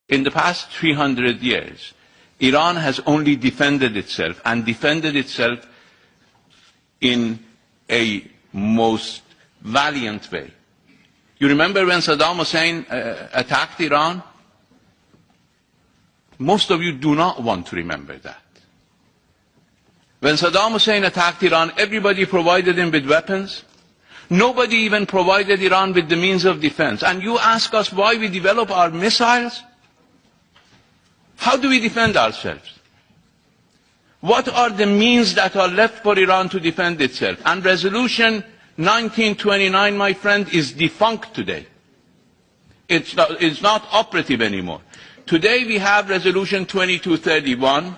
In the past 300 years, Iran has only defended itself, and defended itself in a most valiant way. You remember when Saddam Hussein attacked Iran? Most of you do not want to remember that. When Saddam Hussein attacked Iran, everybody provided him with weapons. Nobody even provided Iran with the means of defense. And you ask us why we develop our missiles? How do we defend ourselves? What are the means that are left for Iran to defend itself? And Resolution 1929, my friend, is defunct today. It's not operative anymore. Today we have Resolution 2231,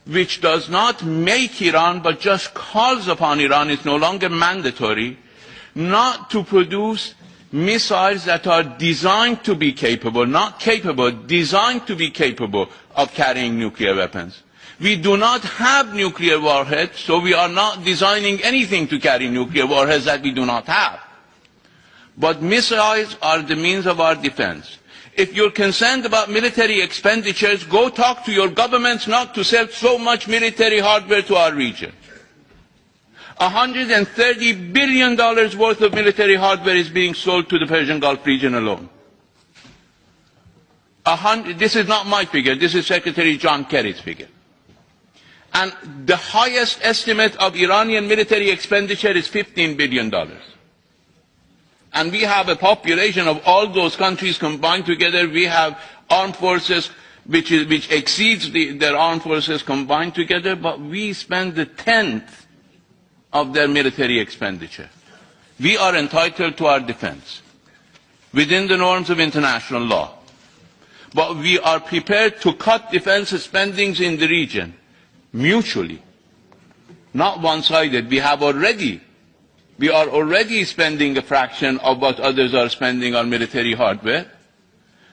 which does not make Iran, but just calls upon Iran, it's no longer mandatory, not to produce missiles that are designed to be capable, not capable, designed to be capable of carrying nuclear weapons. We do not have nuclear warheads, so we are not designing anything to carry nuclear warheads that we do not have. But missiles are the means of our defense. If you're concerned about military expenditures, go talk to your governments not to sell so much military hardware to our region. $130 billion worth of military hardware is being sold to the Persian Gulf region alone. This is not my figure, this is Secretary John Kerry's figure. And the highest estimate of Iranian military expenditure is $15 billion. And we have a population of all those countries combined together. We have armed forces which exceeds their armed forces combined together, but we spend the 10th of their military expenditure. We are entitled to our defense within the norms of international law. But we are prepared to cut defense spending in the region mutually, not one-sided. We are already spending a fraction of what others are spending on military hardware.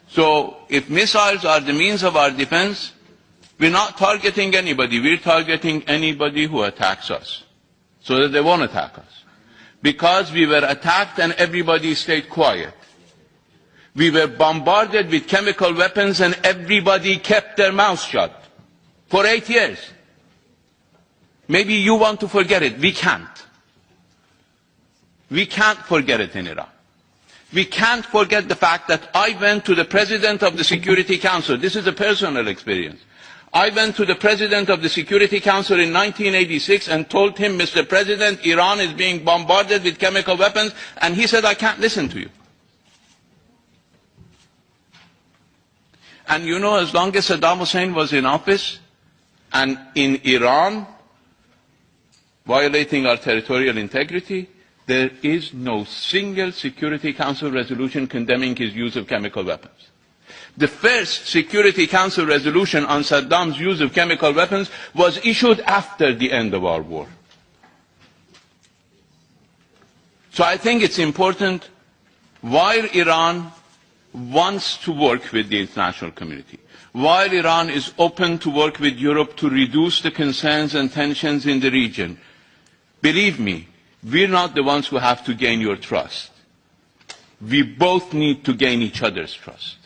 So if missiles are the means of our defense, we're not targeting anybody. We're targeting anybody who attacks us, so that they won't attack us. Because we were attacked and everybody stayed quiet. We were bombarded with chemical weapons and everybody kept their mouths shut for 8 years. Maybe you want to forget it. We can't. We can't forget it in Iran. We can't forget the fact that I went to the President of the Security Council. This is a personal experience. I went to the President of the Security Council in 1986 and told him, Mr. President, Iran is being bombarded with chemical weapons, and he said, I can't listen to you. And you know, as long as Saddam Hussein was in office, and in Iran, violating our territorial integrity, there is no single Security Council resolution condemning his use of chemical weapons. The first Security Council resolution on Saddam's use of chemical weapons was issued after the end of our war. So I think it's important, while Iran wants to work with the international community, while Iran is open to work with Europe to reduce the concerns and tensions in the region, believe me, we're not the ones who have to gain your trust. We both need to gain each other's trust.